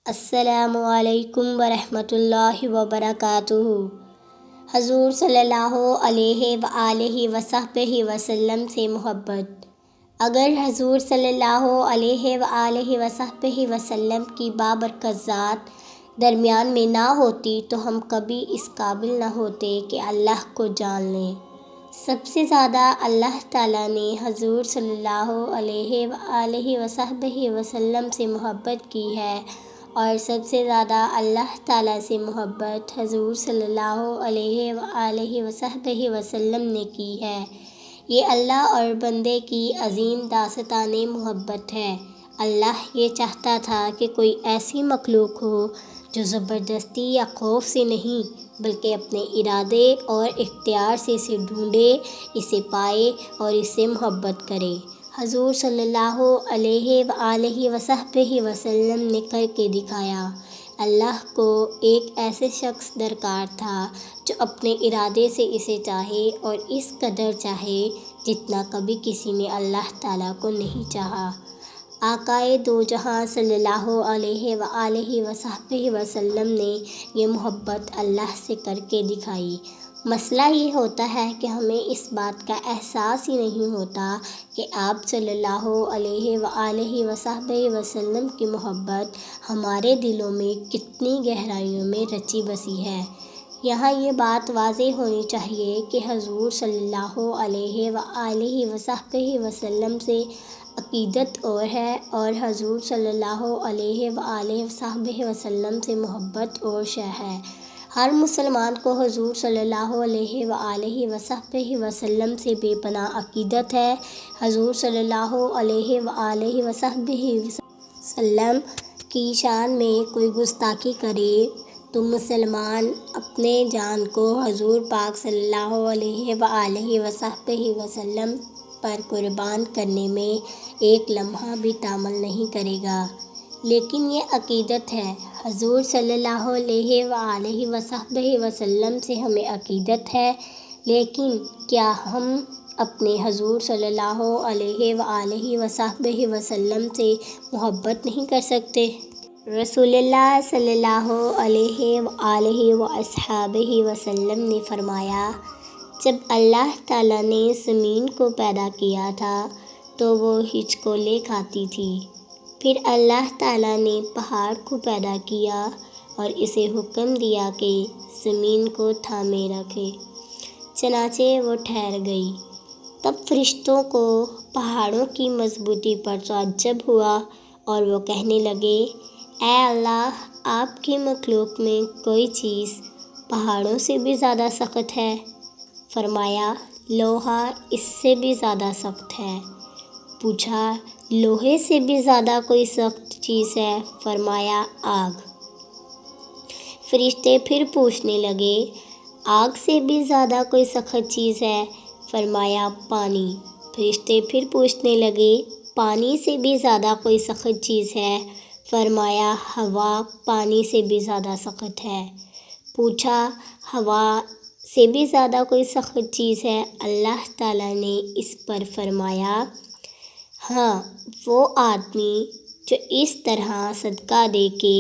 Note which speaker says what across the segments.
Speaker 1: السلام علیکم ورحمۃ اللہ وبرکاتہ۔ حضور صلی اللہ علیہ وآلہ وصحبہ وسلم سے محبت۔ اگر حضور صلی اللہ علیہ وآلہ وصحبہ وسلم کی بابرکت ذات درمیان میں نہ ہوتی تو ہم کبھی اس قابل نہ ہوتے کہ اللہ کو جان لیں۔ سب سے زیادہ اللہ تعالیٰ نے حضور صلی اللہ علیہ وآلہ وصحبہ وسلم سے محبت کی ہے، اور سب سے زیادہ اللہ تعالیٰ سے محبت حضور صلی اللہ علیہ وآلہ وصحبہ وسلم نے کی ہے۔ یہ اللہ اور بندے کی عظیم داستان محبت ہے۔ اللہ یہ چاہتا تھا کہ کوئی ایسی مخلوق ہو جو زبردستی یا خوف سے نہیں بلکہ اپنے ارادے اور اختیار سے اسے ڈھونڈے، اسے پائے اور اس سے محبت کرے۔ حضور صلی اللہ علیہ وآلہ وصحبہ وسلم نے کر کے دکھایا۔ اللہ کو ایک ایسے شخص درکار تھا جو اپنے ارادے سے اسے چاہے اور اس قدر چاہے جتنا کبھی کسی نے اللہ تعالیٰ کو نہیں چاہا۔ آقائے دو جہاں صلی اللہ علیہ وآلہ وصحبہ وسلم نے یہ محبت اللہ سے کر کے دکھائی۔ مسئلہ یہ ہوتا ہے کہ ہمیں اس بات کا احساس ہی نہیں ہوتا کہ آپ صلی اللہ علیہ وآلہ وصحبہ وسلم کی محبت ہمارے دلوں میں کتنی گہرائیوں میں رچی بسی ہے۔ یہاں یہ بات واضح ہونی چاہیے کہ حضور صلی اللہ علیہ وآلہ وصحبہ وسلم سے عقیدت اور ہے، اور حضور صلی اللہ علیہ وآلہ وصحبہ وسلم سے محبت اور شے ہے۔ ہر مسلمان کو حضور صلی اللہ علیہ وآلہ وصحبہ وسلم سے بے پناہ عقیدت ہے۔ حضور صلی اللہ علیہ وآلہ وصحبہ وسلم کی شان میں کوئی گستاخی کرے تو مسلمان اپنے جان کو حضور پاک صلی اللہ علیہ وآلہ وصحبہ وسلم پر قربان کرنے میں ایک لمحہ بھی تامل نہیں کرے گا۔ لیکن یہ عقیدت ہے۔ حضور صلی اللہ علیہ وآلہ وصحبہ وسلم سے ہمیں عقیدت ہے، لیکن کیا ہم اپنے حضور صلی اللہ علیہ وآلہ وصحبہ وسلم سے محبت نہیں کر سکتے؟ رسول اللہ صلی اللہ علیہ وآلہ وصحبہ وسلم نے فرمایا، جب اللہ تعالیٰ نے زمین کو پیدا کیا تھا تو وہ ہچکولے کھاتی تھی۔ پھر اللہ تعالیٰ نے پہاڑ کو پیدا کیا اور اسے حکم دیا کہ زمین کو تھامے رکھے، چنانچہ وہ ٹھہر گئی۔ تب فرشتوں کو پہاڑوں کی مضبوطی پر تعجب ہوا اور وہ کہنے لگے، اے اللہ، آپ کی مخلوق میں کوئی چیز پہاڑوں سے بھی زیادہ سخت ہے؟ فرمایا، لوہا اس سے بھی زیادہ سخت ہے۔ پوچھا، لوہے سے بھی زیادہ کوئی سخت چیز ہے؟ فرمایا، آگ۔ فرشتے پھر پوچھنے لگے، آگ سے بھی زیادہ کوئی سخت چیز ہے؟ فرمایا، پانی۔ فرشتے پھر پوچھنے لگے، پانی سے بھی زیادہ کوئی سخت چیز ہے؟ فرمایا، ہوا پانی سے بھی زیادہ سخت ہے۔ پوچھا، ہوا سے بھی زیادہ کوئی سخت چیز ہے؟ اللہ تعالیٰ نے اس پر فرمایا، ہاں، وہ آدمی جو اس طرح صدقہ دے کہ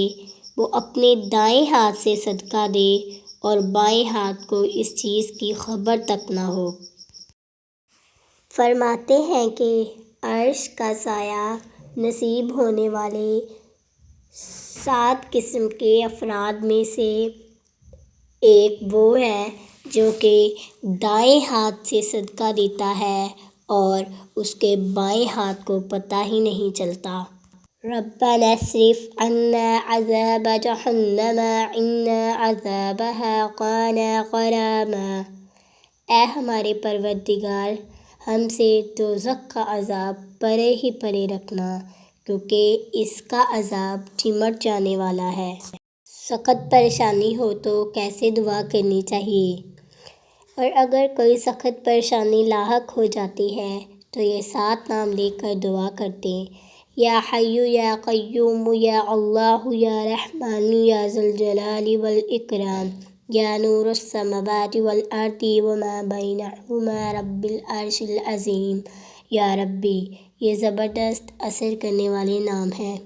Speaker 1: وہ اپنے دائیں ہاتھ سے صدقہ دے اور بائیں ہاتھ کو اس چیز کی خبر تک نہ ہو۔ فرماتے ہیں کہ عرش کا سایہ نصیب ہونے والے 7 قسم کے افراد میں سے ایک وہ ہے جو کہ دائیں ہاتھ سے صدقہ دیتا ہے اور اس کے بائیں ہاتھ کو پتہ ہی نہیں چلتا۔ ربنا اصرف عنا عذاب جہنم ان عذابها کان غراما۔ اے ہمارے پروردگار، ہم سے دوزخ کا عذاب پرے ہی پرے رکھنا، کیونکہ اس کا عذاب چمٹ جانے والا ہے۔ سخت پریشانی ہو تو کیسے دعا کرنی چاہیے؟ اور اگر کوئی سخت پریشانی لاحق ہو جاتی ہے تو یہ 7 نام لے کر دعا کرتے، یا حی یا قیوم یا اللہ یا رحمان یا ذی الجلال والاکرام یا نور السماوات والارض وما بینہما رب العرش العظیم۔ یا ربی، یہ زبردست اثر کرنے والے نام ہیں۔